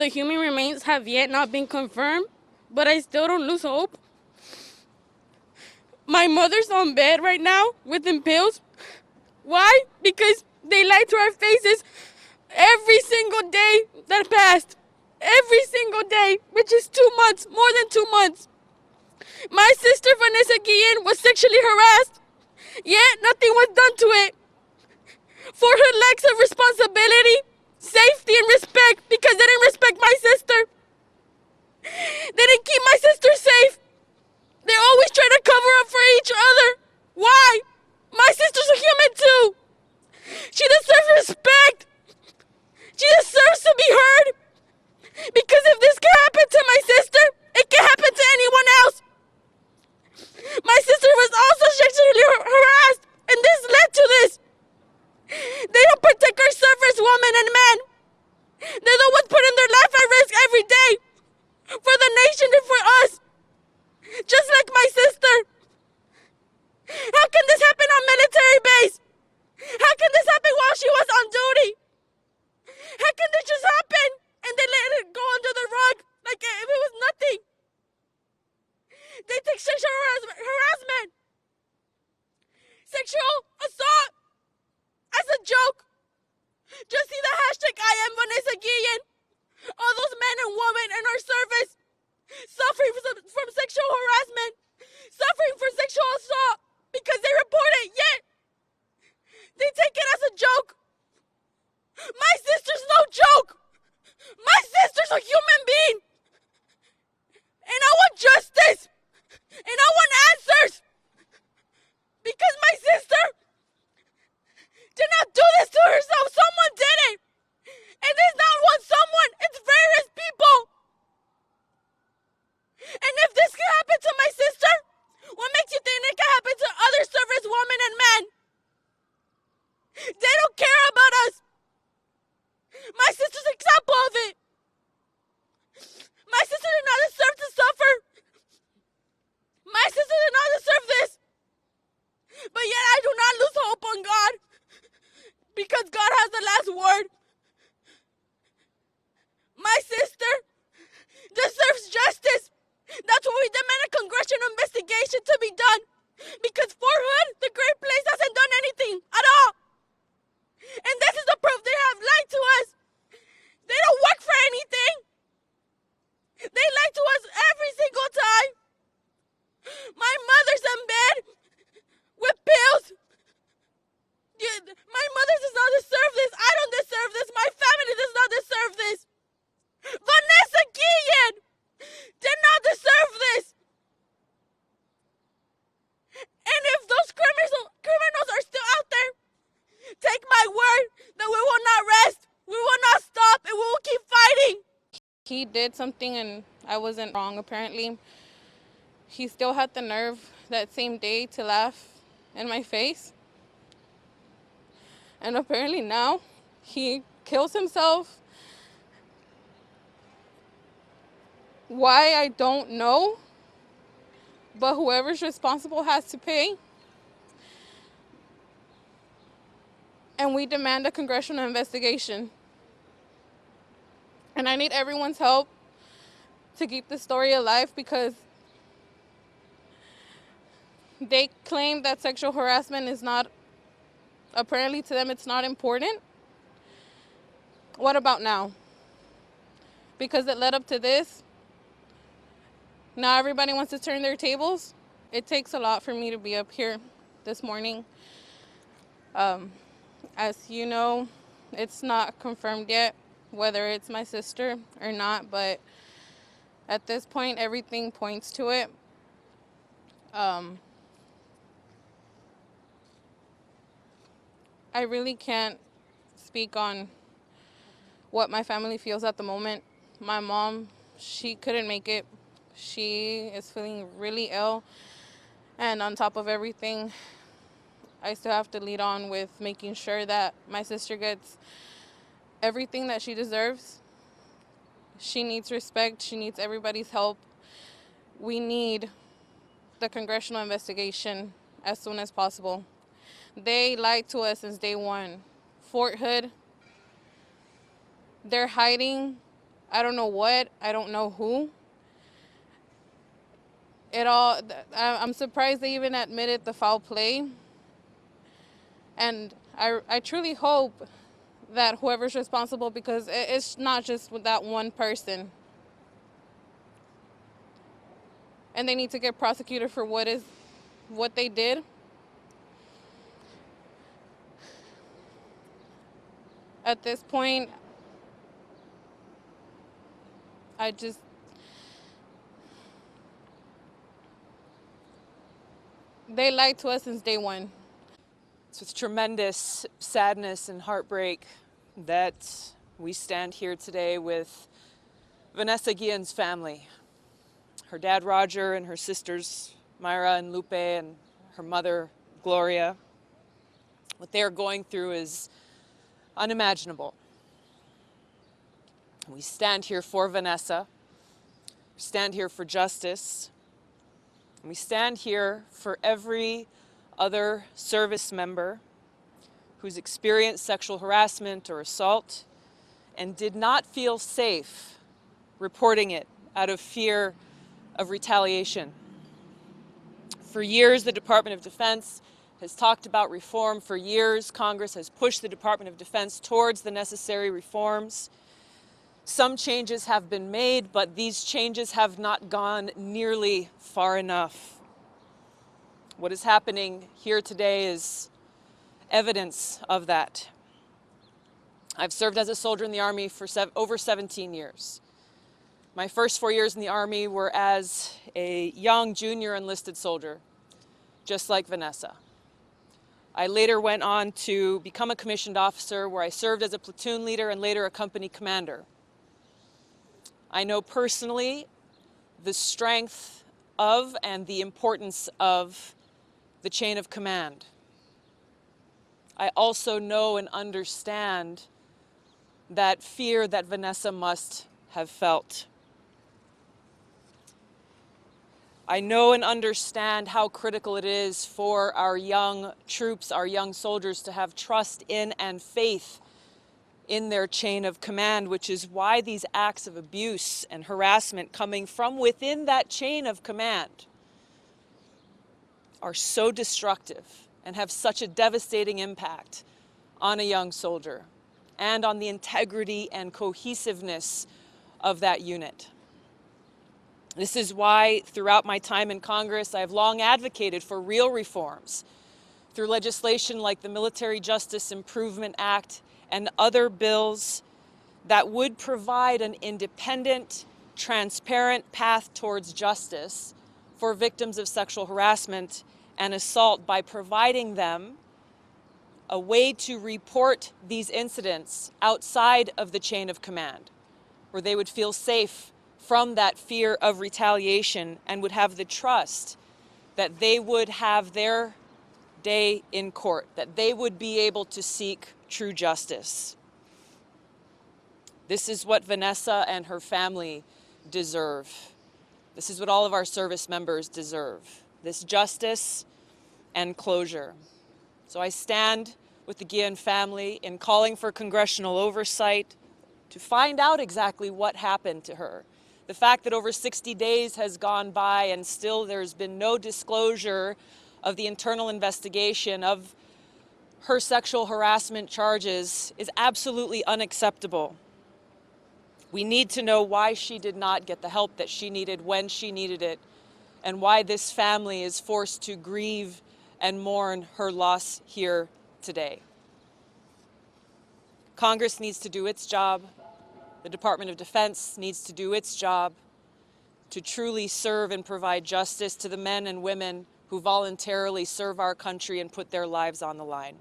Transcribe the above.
The human remains have yet not been confirmed, but I still don't lose hope. My mother's on bed right now with pills. Why? Because they lied to our faces every single day that passed. Every single day, which is 2 months, more than 2 months. My sister Vanessa Guillen was sexually harassed, yet nothing was done to it. For her lacks of responsibility, safety, and respect, because they didn't respect my sister. They didn't keep my sister safe. They always try to cover up for each other. Why? My sister's a human too. She deserves respect. She deserves to be heard. Because if this can happen to my sister, it can happen to anyone else. My sister was also sexually harassed, and this led to this. They don't protect our servers, women and men. They're the ones putting their life at risk every day for the nation and for us. Just like my sister. How can this happen on military base? How can this happen while she was on duty? How can this just happen and they let it go under the rug like if it was nothing? They take sexual harassment, sexual assault as a joke. Just see the hashtag I am Vanessa Guillen. All those men and women in our service suffering from sexual harassment, suffering from sexual assault because they report it, yet they take it as a joke. My sister's no joke. My sister's a human being. And I want justice. And I want answers. Because my sister did not do this to herself. Someone did it. And it's not one someone. It's various people. And if this can happen to my sister, what makes you think it can happen to other service women and men? They don't care about us. My sister's an example of it. My sister did not deserve to suffer. My sister did not deserve this. But yet I do not lose hope on God. Because God has the last word. My sister deserves justice. That's why we demand a congressional investigation to be done. Because Fort Hood, the great place, hasn't done anything at all. And this is the proof they have lied to us. They don't work for anything. They lie to us every single time. My mother's in bed with pills. My mother does not deserve this. I don't deserve this. My family does not deserve this. Vanessa Guillen did not deserve this. And if those criminals are still out there, take my word that we will not rest. We will not stop, and we will keep fighting. He did something and I wasn't wrong, apparently. He still had the nerve that same day to laugh in my face. And apparently now he kills himself. Why, I don't know. But whoever's responsible has to pay. And we demand a congressional investigation. And I need everyone's help to keep this story alive because they claim that sexual harassment is not, apparently to them it's not important. What about now? Because it led up to this. Now everybody wants to turn their tables. It takes a lot for me to be up here this morning. As you know, it's not confirmed yet whether it's my sister or not, but at this point, everything points to it. I really can't speak on what my family feels at the moment. My mom, she couldn't make it. She is feeling really ill. And on top of everything, I still have to lead on with making sure that my sister gets everything that she deserves. She needs respect. She needs everybody's help. We need the congressional investigation as soon as possible. They lied to us since day one. Fort Hood, they're hiding I don't know what, I don't know who. I'm surprised they even admitted the foul play. And I truly hope that whoever's responsible, because it's not just with that one person. And they need to get prosecuted for what they did. At this point, they lied to us since day one. It's with tremendous sadness and heartbreak that we stand here today with Vanessa Guillen's family. Her dad, Roger, and her sisters, Myra and Lupe, and her mother, Gloria. What they're going through is unimaginable. We stand here for Vanessa. We stand here for justice. And we stand here for every other service member who's experienced sexual harassment or assault and did not feel safe reporting it out of fear of retaliation. For years, the Department of Defense has talked about reform. For years, Congress has pushed the Department of Defense towards the necessary reforms. Some changes have been made, but these changes have not gone nearly far enough. What is happening here today is evidence of that. I've served as a soldier in the Army for over 17 years. My first 4 years in the Army were as a young junior enlisted soldier, just like Vanessa. I later went on to become a commissioned officer where I served as a platoon leader and later a company commander. I know personally the strength of and the importance of the chain of command. I also know and understand that fear that Vanessa must have felt. I know and understand how critical it is for our young troops, our young soldiers, to have trust in and faith in their chain of command, which is why these acts of abuse and harassment coming from within that chain of command are so destructive and have such a devastating impact on a young soldier and on the integrity and cohesiveness of that unit. This is why throughout my time in Congress, I have long advocated for real reforms through legislation like the Military Justice Improvement Act and other bills that would provide an independent, transparent path towards justice for victims of sexual harassment and assault by providing them a way to report these incidents outside of the chain of command, where they would feel safe from that fear of retaliation and would have the trust that they would have their day in court, that they would be able to seek true justice. This is what Vanessa and her family deserve. This is what all of our service members deserve, this justice and closure. So I stand with the Guillen family in calling for congressional oversight to find out exactly what happened to her. The fact that over 60 days has gone by and still there's been no disclosure of the internal investigation of her sexual harassment charges is absolutely unacceptable. We need to know why she did not get the help that she needed when she needed it, and why this family is forced to grieve and mourn her loss here today. Congress needs to do its job. The Department of Defense needs to do its job to truly serve and provide justice to the men and women who voluntarily serve our country and put their lives on the line.